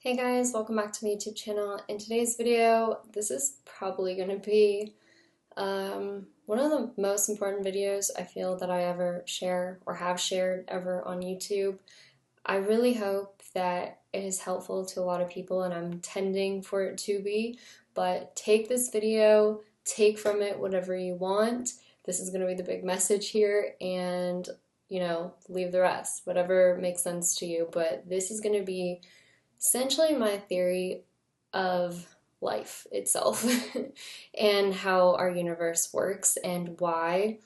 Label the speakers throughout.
Speaker 1: Hey guys, welcome back to my YouTube channel. In today's video, this is probably going to be one of the most important videos I feel that I ever share or have shared ever on YouTube. I really hope that it is helpful to a lot of people, and I'm intending for it to be, but take this video, take from it whatever you want. This is going to be the big message here, and leave the rest, whatever makes sense to you. But this is going to be essentially my theory of life itself and how our universe works and why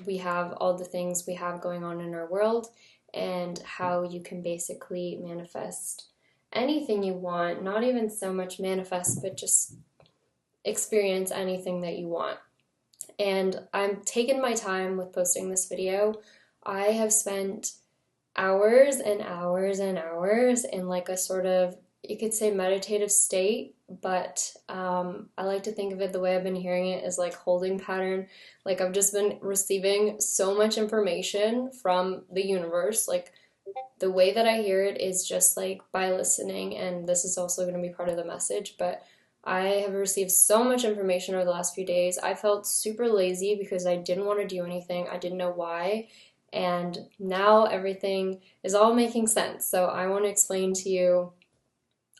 Speaker 1: we have all the things we have going on in our world, and how you can basically manifest anything you want. Not even so much manifest, but just experience anything that you want. And I'm taking my time with posting this video. I have spent hours and hours and hours in like a sort of, you could say, meditative state, but I like to think of it the way I've been hearing it as like holding pattern. Like I've just been receiving so much information from the universe. Like the way that I hear it is just like by listening, and this is also going to be part of the message, but I have received so much information over the last few days. I felt super lazy because I didn't want to do anything. I didn't know why. And now everything is all making sense. So I want to explain to you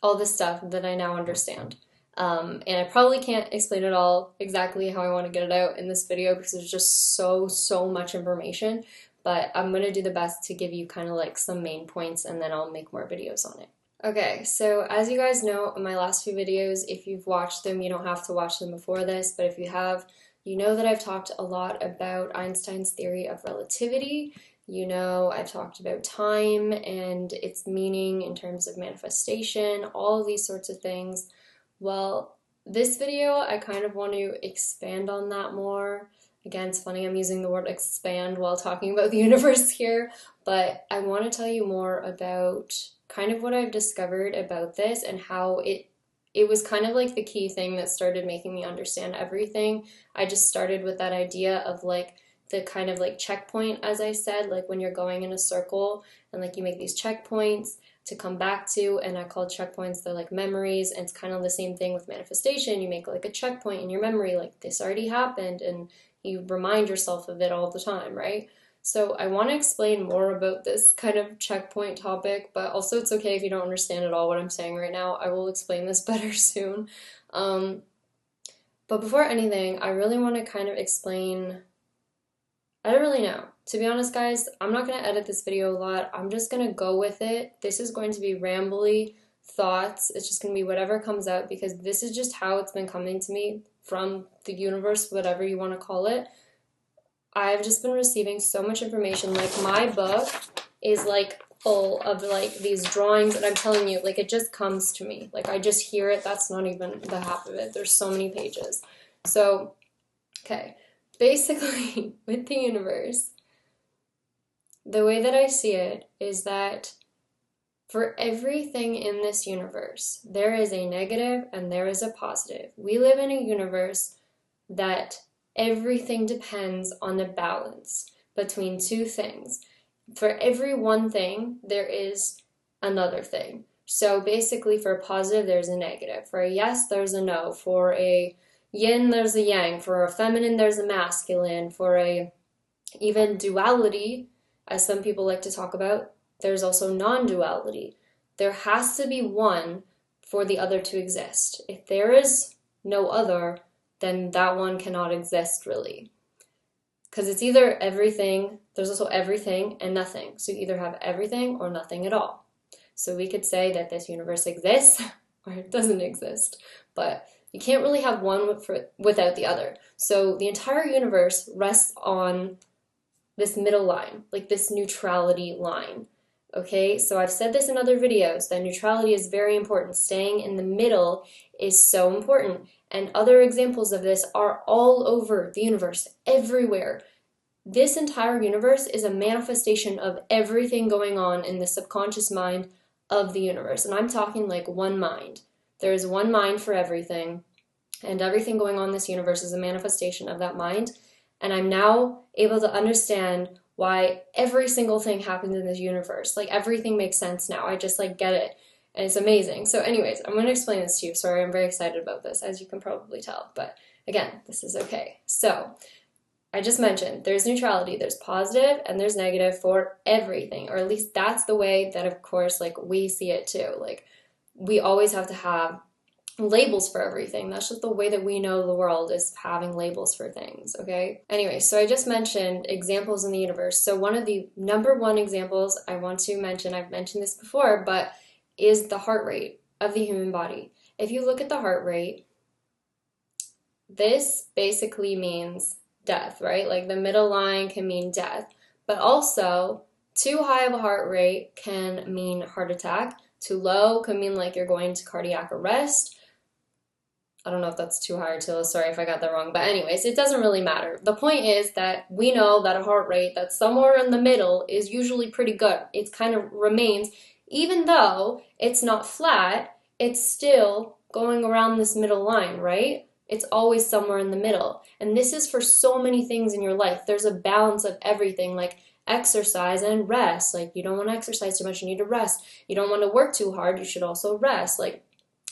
Speaker 1: all this stuff that I now understand. And I probably can't explain it all exactly how I want to get it out in this video because there's just so much information. But I'm going to do the best to give you kind of like some main points, and then I'll make more videos on it. Okay, so as you guys know, in my last few videos, if you've watched them, you don't have to watch them before this, but if you have, you know that I've talked a lot about Einstein's theory of relativity. You know, I've talked about time and its meaning in terms of manifestation, all of these sorts of things. Well, this video, I kind of want to expand on that more. Again, it's funny I'm using the word expand while talking about the universe here, but I want to tell you more about kind of what I've discovered about this and how it was kind of like the key thing that started making me understand everything. I just started with that idea of like the kind of like checkpoint, as I said, like when you're going in a circle and like you make these checkpoints to come back to, and I call checkpoints, they're like memories, and it's kind of the same thing with manifestation. You make like a checkpoint in your memory, like this already happened, and you remind yourself of it all the time, right? So I want to explain more about this kind of checkpoint topic, but also it's okay if you don't understand at all what I'm saying right now. I will explain this better soon. But before anything, I really want to kind of explain, I don't really know. To be honest, guys, I'm not going to edit this video a lot. I'm just going to go with it. This is going to be rambly thoughts. It's just going to be whatever comes out, because this is just how it's been coming to me from the universe, whatever you want to call it. I've just been receiving so much information. Like my book is like full of like these drawings, and I'm telling you, like it just comes to me. Like I just hear it. That's not even the half of it. There's so many pages. So, okay. Basically, with the universe, the way that I see it is that for everything in this universe, there is a negative and there is a positive. We live in a universe that everything depends on the balance between two things. For every one thing, there is another thing. So basically, for a positive, there's a negative. For a yes, there's a no. For a yin, there's a yang. For a feminine, there's a masculine. For a even duality, as some people like to talk about, there's also non-duality. There has to be one for the other to exist. If there is no other, then that one cannot exist, really. Because it's either everything, there's also everything and nothing. So you either have everything or nothing at all. So we could say that this universe exists or it doesn't exist. But you can't really have one without the other. So the entire universe rests on this middle line, like this neutrality line. Okay, so I've said this in other videos, that neutrality is very important. Staying in the middle is so important. And other examples of this are all over the universe, everywhere. This entire universe is a manifestation of everything going on in the subconscious mind of the universe. And I'm talking like one mind. There is one mind for everything, and everything going on in this universe is a manifestation of that mind. And I'm now able to understand why every single thing happens in this universe. Like everything makes sense now. I just like get it. And it's amazing. So anyways, I'm going to explain this to you. Sorry, I'm very excited about this, as you can probably tell. But again, this is okay. So I just mentioned there's neutrality, there's positive and there's negative for everything, or at least that's the way that, of course, like we see it too. Like we always have to have labels for everything. That's just the way that we know the world, is having labels for things, okay? Anyway, so I just mentioned examples in the universe. So one of the number one examples I want to mention, I've mentioned this before, but is the heart rate of the human body. If you look at the heart rate, this basically means death, right? Like the middle line can mean death, but also too high of a heart rate can mean heart attack. Too low can mean like you're going to cardiac arrest. I don't know if that's too high or too low. Sorry if I got that wrong. But anyways, it doesn't really matter. The point is that we know that a heart rate that's somewhere in the middle is usually pretty good. It kind of remains, even though it's not flat, it's still going around this middle line, right? It's always somewhere in the middle. And this is for so many things in your life. There's a balance of everything, like exercise and rest. Like you don't want to exercise too much, you need to rest. You don't want to work too hard, you should also rest. Like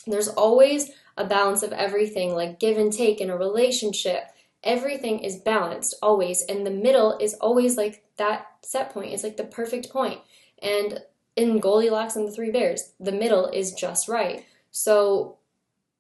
Speaker 1: there's always a balance of everything, like give and take in a relationship. Everything is balanced always, and the middle is always like that set point. It's like the perfect point. And in Goldilocks and the Three Bears, the middle is just right. So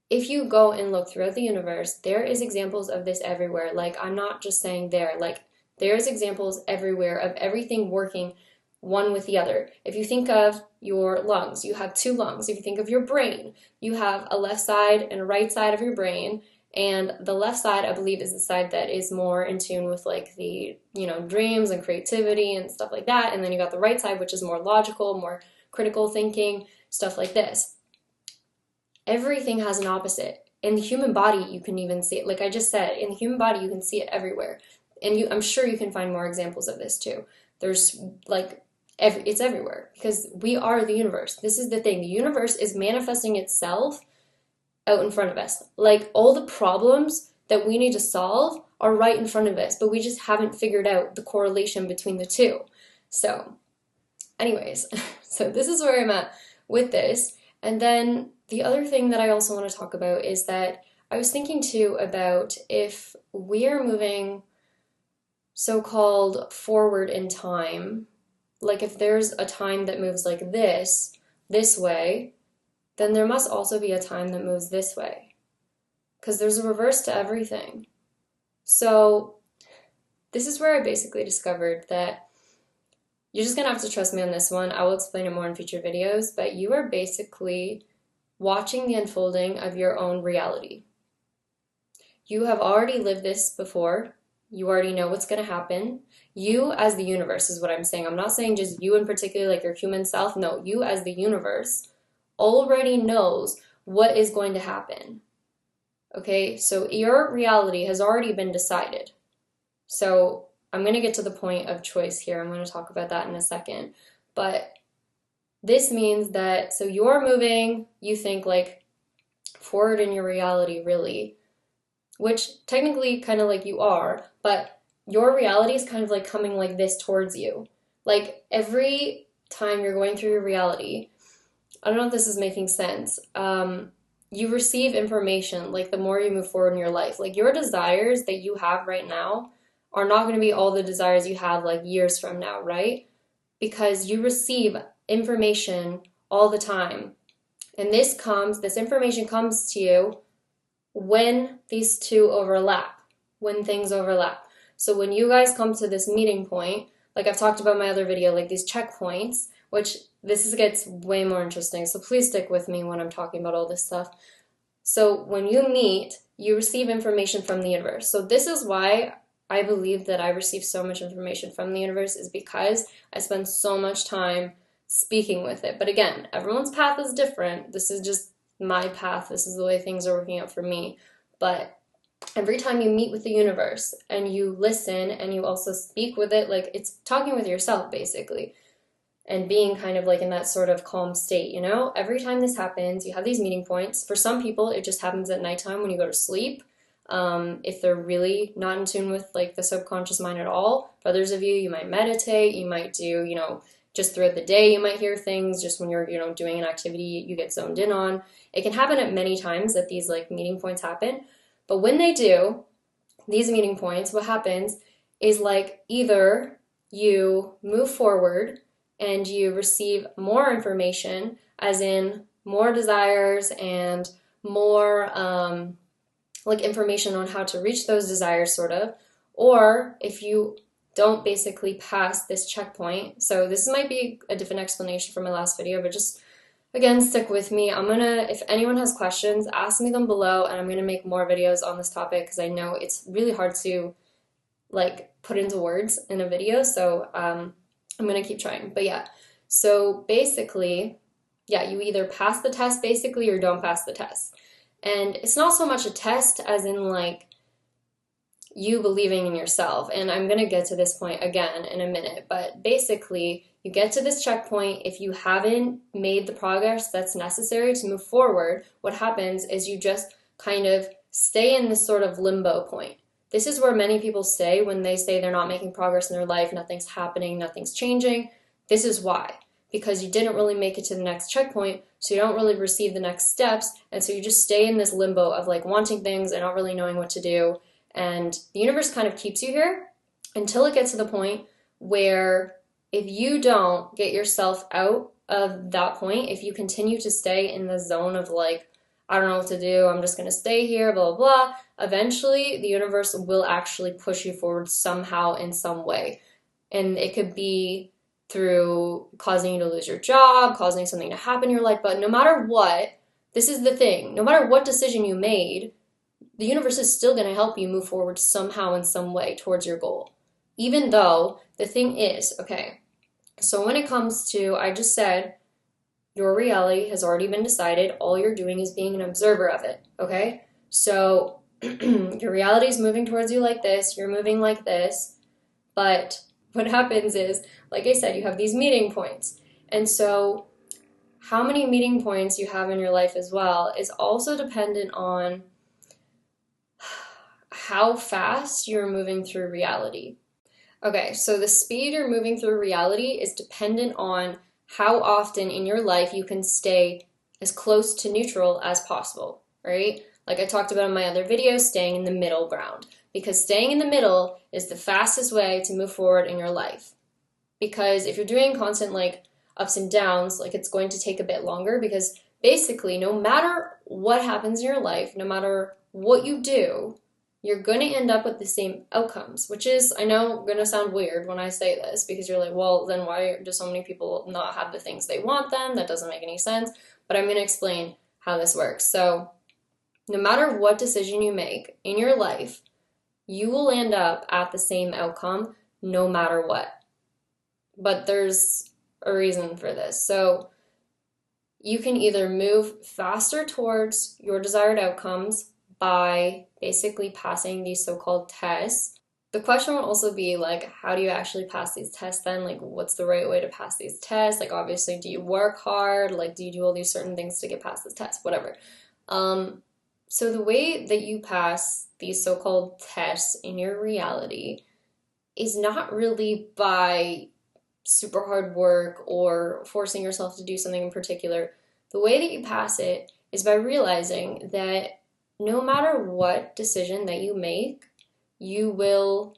Speaker 1: if you go and look throughout the universe, there is examples of this everywhere. Like I'm not just saying there, like there's examples everywhere of everything working one with the other. If you think of your lungs, you have two lungs. If you think of your brain, you have a left side and a right side of your brain. And the left side, I believe, is the side that is more in tune with like the, dreams and creativity and stuff like that. And then you got the right side, which is more logical, more critical thinking, stuff like this. Everything has an opposite. In the human body, you can even see it. Like I just said, in the human body, you can see it everywhere. And I'm sure you can find more examples of this too. There's like, it's everywhere because we are the universe. This is the thing. The universe is manifesting itself out in front of us. Like all the problems that we need to solve are right in front of us, but we just haven't figured out the correlation between the two. So anyways, so this is where I'm at with this. And then the other thing that I also want to talk about is that I was thinking too about if we are moving so-called forward in time, like if there's a time that moves like this way, then there must also be a time that moves this way, because there's a reverse to everything. So this is where I basically discovered that you're just going to have to trust me on this one. I will explain it more in future videos, but you are basically watching the unfolding of your own reality. You have already lived this before. You already know what's going to happen. You as the universe is what I'm saying. I'm not saying just you in particular, like your human self. No, you as the universe already knows what is going to happen. Okay, so your reality has already been decided. So I'm going to get to the point of choice here. I'm going to talk about that in a second. But this means that, so you're moving, you think like forward in your reality, really, which technically kind of like you are, but your reality is kind of like coming like this towards you. Like every time you're going through your reality, I don't know if this is making sense. You receive information, like the more you move forward in your life, like your desires that you have right now are not going to be all the desires you have like years from now, right? Because you receive information all the time. And this information comes to you when these two overlap, when things overlap. So when you guys come to this meeting point, like I've talked about in my other video, like these checkpoints, which gets way more interesting. So please stick with me when I'm talking about all this stuff. So when you meet, you receive information from the universe. So this is why I believe that I receive so much information from the universe, is because I spend so much time speaking with it. But again, everyone's path is different. This is just my path. This is the way things are working out for me. But every time you meet with the universe and you listen and you also speak with it, like it's talking with yourself basically, and being kind of like in that sort of calm state, every time this happens, you have these meeting points. For some people, it just happens at nighttime when you go to sleep. if they're really not in tune with like the subconscious mind at all. For others of you, you might meditate, you might do, just throughout the day, you might hear things, just when you're, doing an activity you get zoned in on. It can happen at many times that these like meeting points happen. But when they do, these meeting points, what happens is like either you move forward and you receive more information, as in more desires and more like information on how to reach those desires, sort of, or if you don't basically pass this checkpoint. So this might be a different explanation from my last video, but just again, stick with me. If anyone has questions, ask me them below, and I'm gonna make more videos on this topic because I know it's really hard to like put into words in a video. So I'm gonna keep trying. But yeah, so basically, yeah, you either pass the test basically or don't pass the test. And it's not so much a test as in like you believing in yourself. And I'm going to get to this point again in a minute, but basically you get to this checkpoint. If you haven't made the progress that's necessary to move forward, what happens is you just kind of stay in this sort of limbo point. This is where many people stay when they say they're not making progress in their life, nothing's happening, nothing's changing. This is why. Because you didn't really make it to the next checkpoint, so you don't really receive the next steps, and so you just stay in this limbo of like wanting things and not really knowing what to do. And the universe kind of keeps you here until it gets to the point where if you don't get yourself out of that point, if you continue to stay in the zone of like, I don't know what to do, I'm just going to stay here, blah, blah, blah, eventually the universe will actually push you forward somehow in some way. And it could be through causing you to lose your job, causing something to happen in your life, but no matter what, this is the thing, no matter what decision you made, the universe is still going to help you move forward somehow in some way towards your goal. Even though the thing is, okay, so when it comes to, I just said, your reality has already been decided. All you're doing is being an observer of it, okay? So your reality is moving towards you like this, you're moving like this, but what happens is, like I said, you have these meeting points. And so how many meeting points you have in your life as well is also dependent on how fast you're moving through reality. Okay, so the speed you're moving through reality is dependent on how often in your life you can stay as close to neutral as possible, right? Like I talked about in my other videos, staying in the middle ground. Because staying in the middle is the fastest way to move forward in your life. Because if you're doing constant like ups and downs, like it's going to take a bit longer, because basically no matter what happens in your life, no matter what you do, you're going to end up with the same outcomes, which is, I know, going to sound weird when I say this, because you're like, well, then why do so many people not have the things they want then? That doesn't make any sense. But I'm going to explain how this works. So no matter what decision you make in your life, you will end up at the same outcome no matter what. But there's a reason for this. So you can either move faster towards your desired outcomes by basically passing these so-called tests. The question will also be like, how do you actually pass these tests then? Like, what's the right way to pass these tests? Like, obviously, do you work hard? Like, do you do all these certain things to get past this test? Whatever. So the way that you pass these so-called tests in your reality is not really by super hard work or forcing yourself to do something in particular. The way that you pass it is by realizing that no matter what decision that you make, you will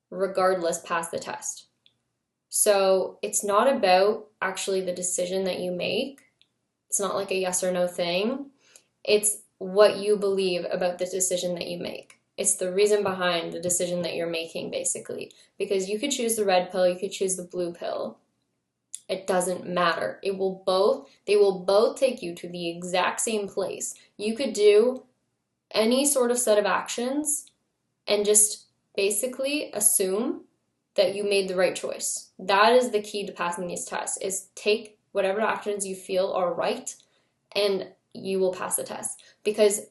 Speaker 1: regardless pass the test. So it's not about actually the decision that you make. It's not like a yes or no thing. It's what you believe about the decision that you make. It's the reason behind the decision that you're making, basically. Because you could choose the red pill, you could choose the blue pill. It doesn't matter. They will both take you to the exact same place. You could do any sort of set of actions and just basically assume that you made the right choice. That is the key to passing these tests, is take whatever actions you feel are right and you will pass the test. Because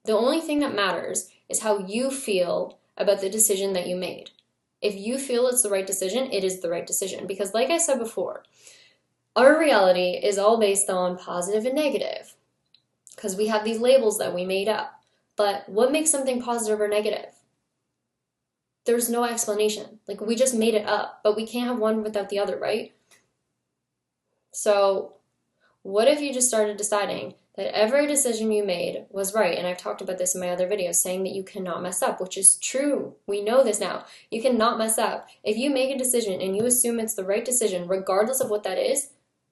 Speaker 1: the only thing that matters is how you feel about the decision that you made. If you feel it's the right decision, it is the right decision. Because like I said before, our reality is all based on positive and negative. Because we have these labels that we made up. But what makes something positive or negative? There's no explanation. Like, we just made it up, but we can't have one without the other, right? So what if you just started deciding that every decision you made was right? And I've talked about this in my other videos, saying that you cannot mess up, which is true. We know this now. You cannot mess up. If you make a decision and you assume it's the right decision, regardless of what that is,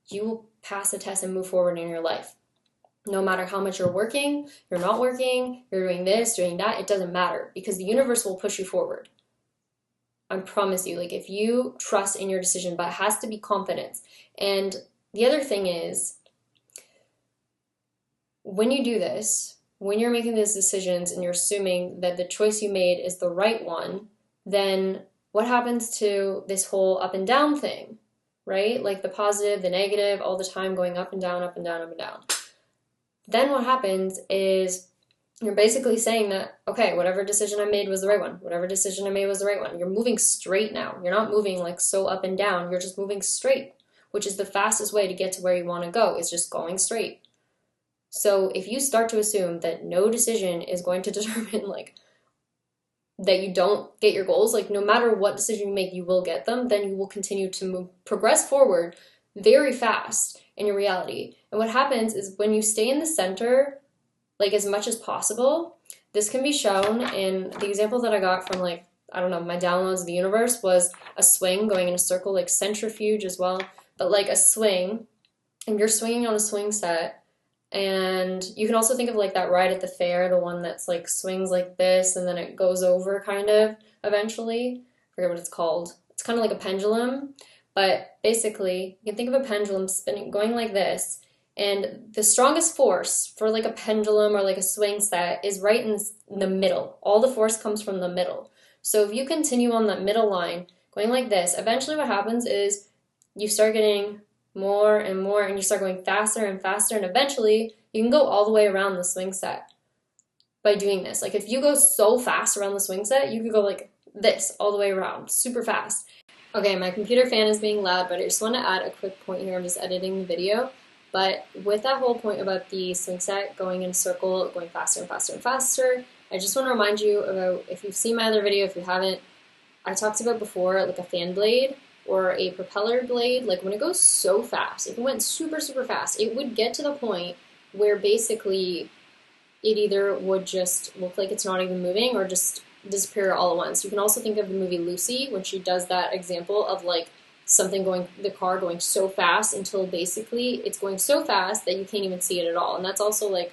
Speaker 1: you will pass the test and move forward in your life. No matter how much you're working, you're not working, you're doing this, doing that, it doesn't matter, because the universe will push you forward. I promise you, like, if you trust in your decision, but it has to be confidence. And the other thing is, when you do this, when you're making these decisions and you're assuming that the choice you made is the right one, then what happens to this whole up and down thing, right? Like the positive, the negative, all the time going up and down, up and down, up and down. Then what happens is you're basically saying that, okay, whatever decision I made was the right one. Whatever decision I made was the right one. You're moving straight now. You're not moving like so up and down. You're just moving straight, which is the fastest way to get to where you want to go, is just going straight. So if you start to assume that no decision is going to determine like that you don't get your goals, like no matter what decision you make, you will get them, then you will continue to progress forward very fast in your reality. And what happens is when you stay in the center, like as much as possible, this can be shown in the example that I got from like, I don't know, my downloads of the universe was a swing going in a circle, like centrifuge as well, but like a swing, and you're swinging on a swing set. And you can also think of like that ride at the fair, the one that's like swings like this and then it goes over kind of eventually. I forget what it's called. It's kind of like a pendulum, but basically you can think of a pendulum spinning, going like this. And the strongest force for like a pendulum or like a swing set is right in the middle. All the force comes from the middle. So if you continue on that middle line going like this, eventually what happens is you start getting more and more, and you start going faster and faster, and eventually you can go all the way around the swing set by doing this. Like if you go so fast around the swing set, you could go like this all the way around, super fast. Okay, my computer fan is being loud, but I just want to add a quick point here. I'm just editing the video. But with that whole point about the swing set going in a circle, going faster and faster and faster, I just want to remind you about, if you've seen my other video, if you haven't, I talked about before like a fan blade or a propeller blade. Like when it goes so fast, if it went super, super fast, it would get to the point where basically it either would just look like it's not even moving or just disappear all at once. You can also think of the movie Lucy when she does that example of like something going, the car going so fast until basically it's going so fast that you can't even see it at all. And that's also like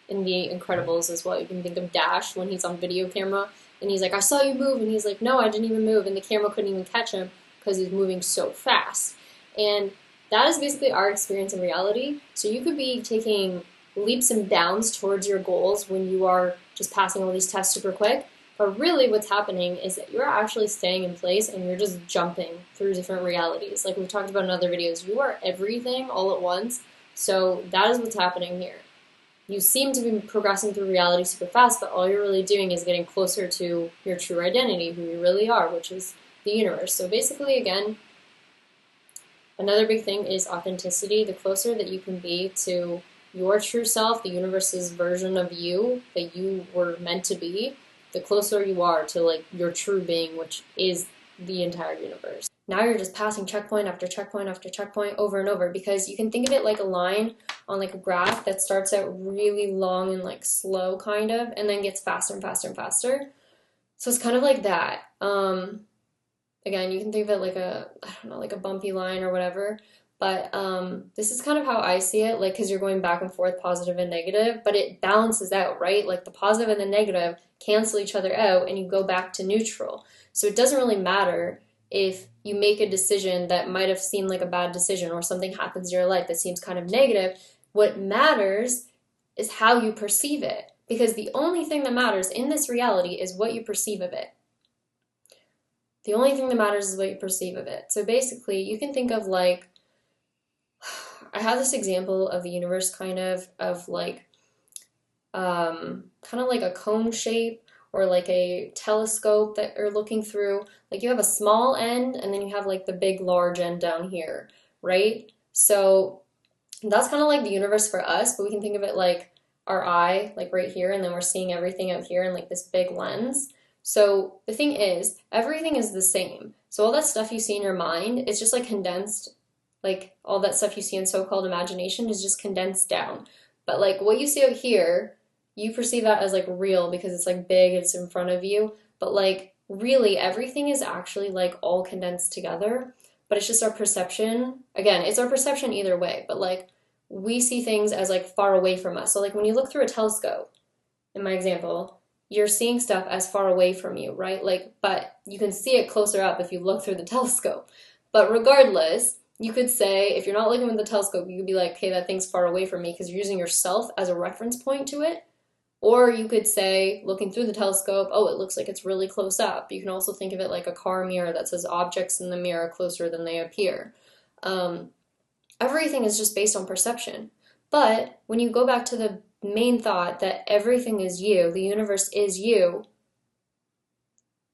Speaker 1: in The Incredibles as well. You can think of Dash when he's on video camera and he's like, I saw you move, and he's like, no, I didn't even move, and the camera couldn't even catch him because he's moving so fast. And that is basically our experience in reality. So you could be taking leaps and bounds towards your goals when you are just passing all these tests super quick. But really what's happening is that you're actually staying in place and you're just jumping through different realities. Like we've talked about in other videos, you are everything all at once. So that is what's happening here. You seem to be progressing through reality super fast, but all you're really doing is getting closer to your true identity, who you really are, which is the universe. So basically, again, another big thing is authenticity. The closer that you can be to your true self, the universe's version of you that you were meant to be, the closer you are to like your true being, which is the entire universe. Now you're just passing checkpoint after checkpoint after checkpoint over and over, because you can think of it like a line on like a graph that starts out really long and like slow kind of, and then gets faster and faster and faster. So it's kind of like that. Again, you can think of it like a, I don't know, like a bumpy line or whatever. But this is kind of how I see it, like, because you're going back and forth, positive and negative, but it balances out, right? Like the positive and the negative cancel each other out and you go back to neutral. So it doesn't really matter if you make a decision that might have seemed like a bad decision or something happens in your life that seems kind of negative. What matters is how you perceive it, because the only thing that matters in this reality is what you perceive of it. The only thing that matters is what you perceive of it. So basically, you can think of like, I have this example of the universe kind of like, kind of like a cone shape or like a telescope that you're looking through. Like you have a small end and then you have like the big large end down here, right? So that's kind of like the universe for us, but we can think of it like our eye, like right here, and then we're seeing everything out here in like this big lens. So the thing is, everything is the same. So all that stuff you see in your mind is just like condensed, like all that stuff you see in so-called imagination is just condensed down. But like what you see out here, you perceive that as like real because it's like big, it's in front of you. But like really everything is actually like all condensed together. But it's just our perception. Again, it's our perception either way, but like we see things as like far away from us. So like when you look through a telescope, in my example, you're seeing stuff as far away from you, right? Like, but you can see it closer up if you look through the telescope. But regardless, you could say, if you're not looking with the telescope, you could be like, okay, that thing's far away from me because you're using yourself as a reference point to it. Or you could say, looking through the telescope, oh, it looks like it's really close up. You can also think of it like a car mirror that says objects in the mirror closer than they appear. Everything is just based on perception. But when you go back to the main thought that everything is you, the universe is you,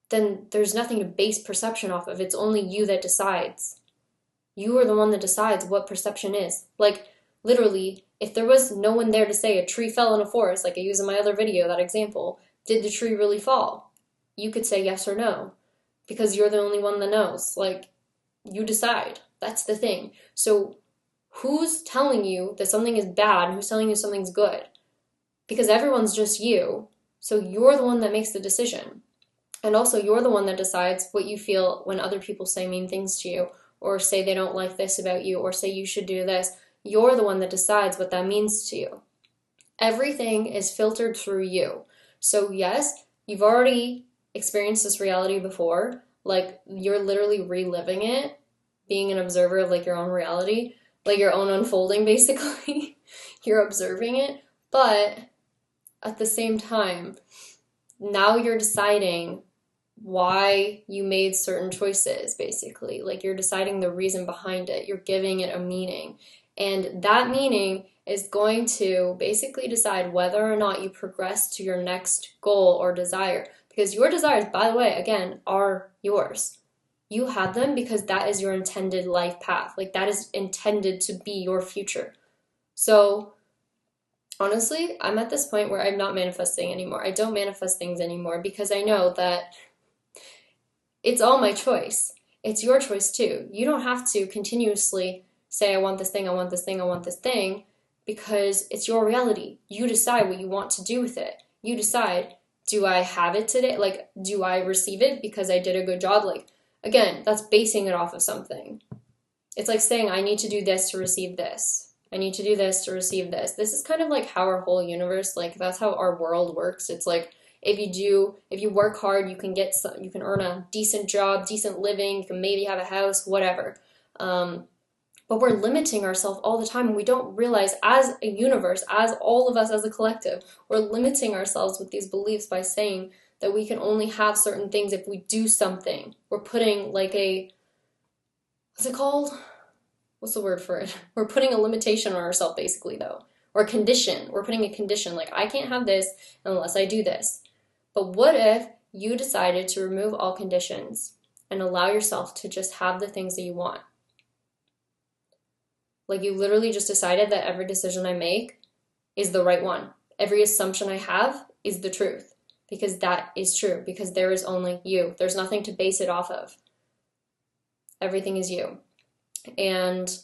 Speaker 1: then there's nothing to base perception off of. It's only you that decides. You are the one that decides what perception is. Like, literally, if there was no one there to say a tree fell in a forest, like I use in my other video, that example, did the tree really fall? You could say yes or no, because you're the only one that knows. Like, you decide. That's the thing. So who's telling you that something is bad and who's telling you something's good? Because everyone's just you. So you're the one that makes the decision. And also you're the one that decides what you feel when other people say mean things to you, or say they don't like this about you, or say you should do this. You're the one that decides what that means to you. Everything is filtered through you. So yes, you've already experienced this reality before. Like, you're literally reliving it, being an observer of like your own reality, like your own unfolding basically. You're observing it, but at the same time, now you're deciding why you made certain choices, basically. Like, you're deciding the reason behind it. You're giving it a meaning. And that meaning is going to basically decide whether or not you progress to your next goal or desire. Because your desires, by the way, again, are yours. You have them because that is your intended life path. Like, that is intended to be your future. So honestly, I'm at this point where I'm not manifesting anymore. I don't manifest things anymore because I know that it's all my choice. It's your choice too. You don't have to continuously say, I want this thing, I want this thing, I want this thing, because it's your reality. You decide what you want to do with it. You decide, do I have it today? Like, do I receive it because I did a good job? Like, again, that's basing it off of something. It's like saying, I need to do this to receive this. I need to do this to receive this. This is kind of like how our whole universe, like that's how our world works. It's like, if you work hard, you can earn a decent job, decent living, you can maybe have a house, whatever. But we're limiting ourselves all the time, and we don't realize, as a universe, as all of us as a collective, we're limiting ourselves with these beliefs by saying that we can only have certain things if we do something. We're putting like what's it called? What's the word for it? We're putting a limitation on ourselves, basically, though. Or a condition. We're putting a condition, like, I can't have this unless I do this. But what if you decided to remove all conditions and allow yourself to just have the things that you want? Like, you literally just decided that every decision I make is the right one. Every assumption I have is the truth. Because that is true. Because there is only you. There's nothing to base it off of. Everything is you. And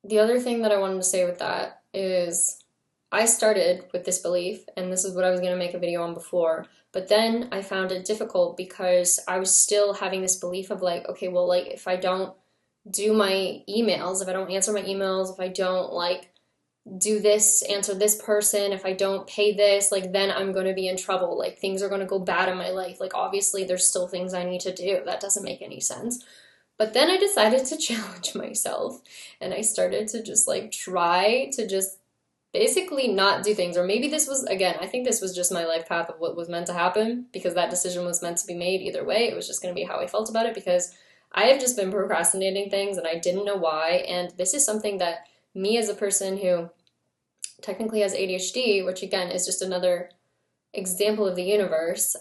Speaker 1: the other thing that I wanted to say with that is, I started with this belief, and this is what I was going to make a video on before, but then I found it difficult because I was still having this belief of like, okay, well, like, if I don't do my emails, if I don't answer my emails, if I don't like do this, answer this person, if I don't pay this, like, then I'm going to be in trouble. Like, things are going to go bad in my life. Like, obviously there's still things I need to do. That doesn't make any sense. But then I decided to challenge myself, and I started to just like try to just basically not do things. Or maybe this was, again, I think this was just my life path of what was meant to happen, because that decision was meant to be made either way. It was just going to be how I felt about it, because I have just been procrastinating things and I didn't know why. And this is something that me, as a person who technically has ADHD, which again is just another example of the universe,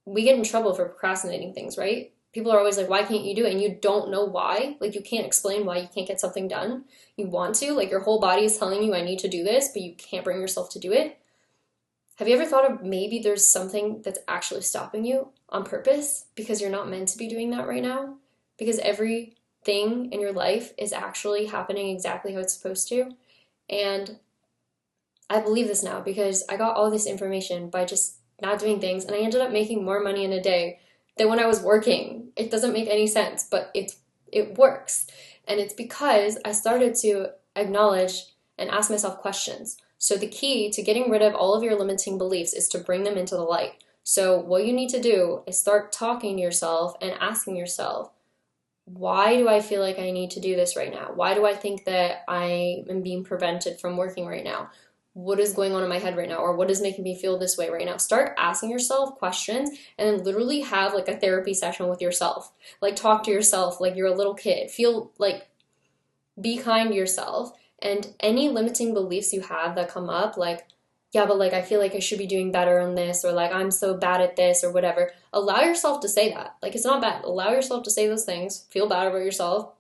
Speaker 1: we get in trouble for procrastinating things, right? people are always like, why can't you do it? And you don't know why. Like, you can't explain why you can't get something done. You want to, like, your whole body is telling you, I need to do this, but you can't bring yourself to do it. Have you ever thought of maybe there's something that's actually stopping you on purpose because you're not meant to be doing that right now? Because everything in your life is actually happening exactly how it's supposed to. And I believe this now because I got all this information by just not doing things, and I ended up making more money in a day than when I was working. It doesn't make any sense, but it works. And it's because I started to acknowledge and ask myself questions. So the key to getting rid of all of your limiting beliefs is to bring them into the light. So what you need to do is start talking to yourself and asking yourself, why do I feel like I need to do this right now? Why do I think that I am being prevented from working right now? What is going on in my head right now? Or what is making me feel this way right now? Start asking yourself questions and then literally have like a therapy session with yourself. Like, talk to yourself like you're a little kid. Feel like, be kind to yourself. And any limiting beliefs you have that come up, like, yeah, but like, I feel like I should be doing better on this, or like, I'm so bad at this, or whatever. Allow yourself to say that. Like, it's not bad. Allow yourself to say those things. Feel bad about yourself,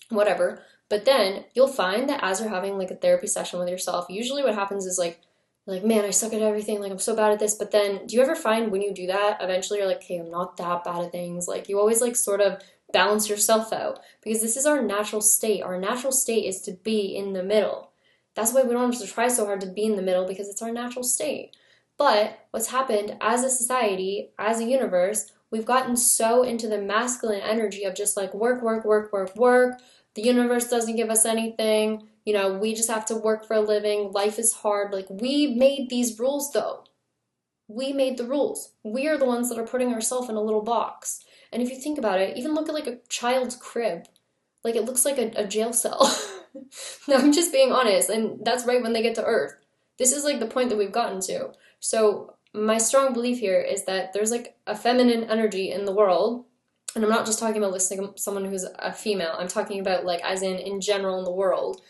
Speaker 1: whatever. But then you'll find that as you're having like a therapy session with yourself, usually what happens is like, man, I suck at everything. Like, I'm so bad at this. But then do you ever find when you do that, eventually you're like, okay, I'm not that bad at things. Like, you always like sort of balance yourself out, because this is our natural state. Our natural state is to be in the middle. That's why we don't have to try so hard to be in the middle, because it's our natural state. But what's happened as a society, as a universe, we've gotten so into the masculine energy of just like work, work, work, work, work. The universe doesn't give us anything. You know, we just have to work for a living. Life is hard. Like, we made these rules though. We made the rules. We are the ones that are putting ourselves in a little box. And if you think about it, even look at like a child's crib. Like, it looks like a jail cell. No, I'm just being honest. And that's right when they get to Earth. This is like the point that we've gotten to. So my strong belief here is that there's like a feminine energy in the world. And I'm not just talking about listening to someone who's a female. I'm talking about like as in general in the world.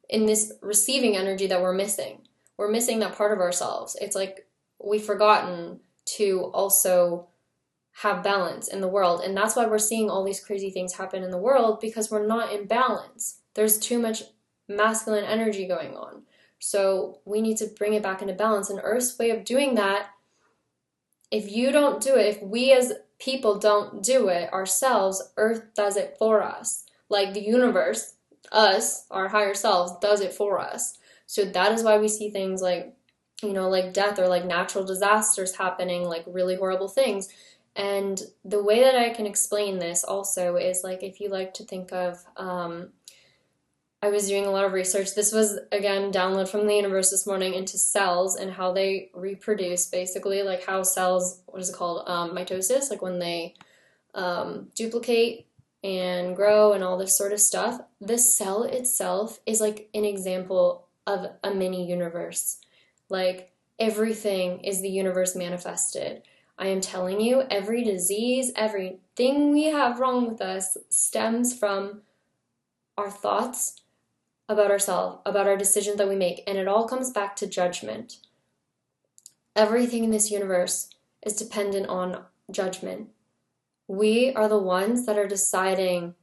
Speaker 1: In this receiving energy that we're missing. We're missing that part of ourselves. It's like we've forgotten to also have balance in the world. And that's why we're seeing all these crazy things happen in the world, because we're not in balance. There's too much masculine energy going on. So we need to bring it back into balance. And Earth's way of doing that, if you don't do it, if we as people don't do it ourselves, Earth does it for us. Like the universe, us, our higher selves, does it for us. So that is why we see things like, you know, like death or like natural disasters happening, like really horrible things. And the way that I can explain this also is like, if you like to think of, I was doing a lot of research. This was, again, download from the universe this morning, into cells and how they reproduce, basically, like how cells, what is it called, mitosis, like when they duplicate and grow and all this sort of stuff. The cell itself is like an example of a mini universe. Like, everything is the universe manifested. I am telling you, every disease, everything we have wrong with us stems from our thoughts about ourselves, about our decisions that we make, and it all comes back to judgment. Everything in this universe is dependent on judgment. We are the ones that are deciding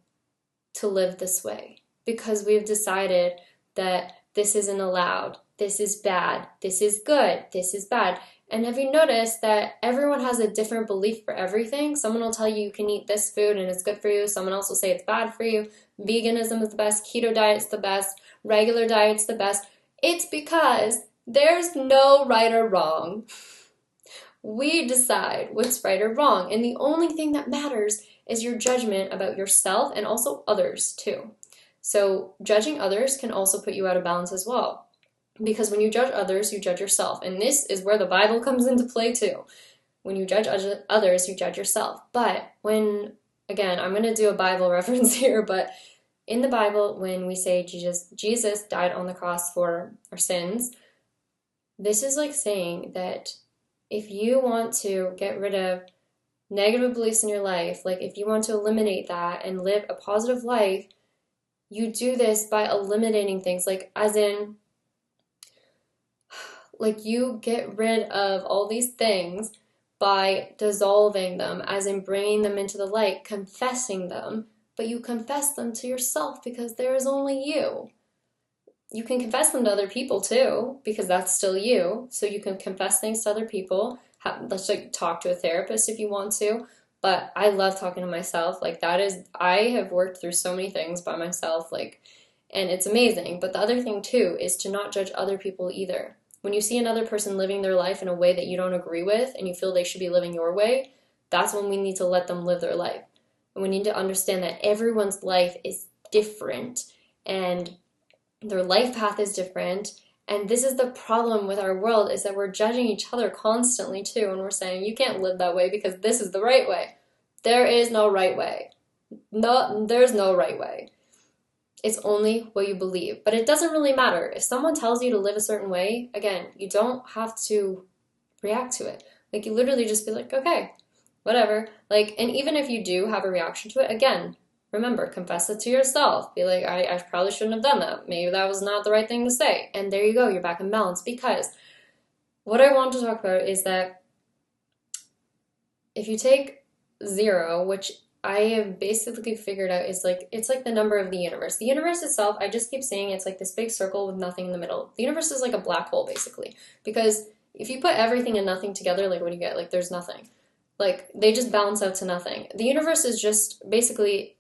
Speaker 1: to live this way because we've decided that this isn't allowed, this is bad, this is good, this is bad. And have you noticed that everyone has a different belief for everything? Someone will tell you can eat this food and it's good for you. Someone else will say it's bad for you. Veganism is the best. Keto diet's the best. Regular diet's the best. It's because there's no right or wrong. We decide what's right or wrong. And the only thing that matters is your judgment about yourself and also others too. So judging others can also put you out of balance as well. Because when you judge others, you judge yourself. And this is where the Bible comes into play too. When you judge others, you judge yourself. But when, again, I'm going to do a Bible reference here, but in the Bible, when we say Jesus died on the cross for our sins, this is like saying that if you want to get rid of negative beliefs in your life, like if you want to eliminate that and live a positive life, you do this by eliminating things, like as in, like you get rid of all these things by dissolving them, as in bringing them into the light, confessing them, but you confess them to yourself because there is only you. You can confess them to other people too, because that's still you. So you can confess things to other people. Let's like talk to a therapist if you want to. But I love talking to myself. Like that is, I have worked through so many things by myself, like, and it's amazing. But the other thing too is to not judge other people either. When you see another person living their life in a way that you don't agree with and you feel they should be living your way, that's when we need to let them live their life. And we need to understand that everyone's life is different and their life path is different. And this is the problem with our world, is that we're judging each other constantly too. And we're saying, you can't live that way because this is the right way. There is no right way. No, there's no right way. It's only what you believe. But it doesn't really matter. If someone tells you to live a certain way, again, you don't have to react to it. Like you literally just be like, okay, whatever. Like, and even if you do have a reaction to it, again, remember, confess it to yourself. Be like, I probably shouldn't have done that. Maybe that was not the right thing to say. And there you go, you're back in balance. Because what I want to talk about is that if you take 0, which I have basically figured out is like, it's like the number of the universe. The universe itself, I just keep saying it's like this big circle with nothing in the middle. The universe is like a black hole, basically. Because if you put everything and nothing together, like what do you get? Like there's nothing. Like they just balance out to nothing. The universe is just basically,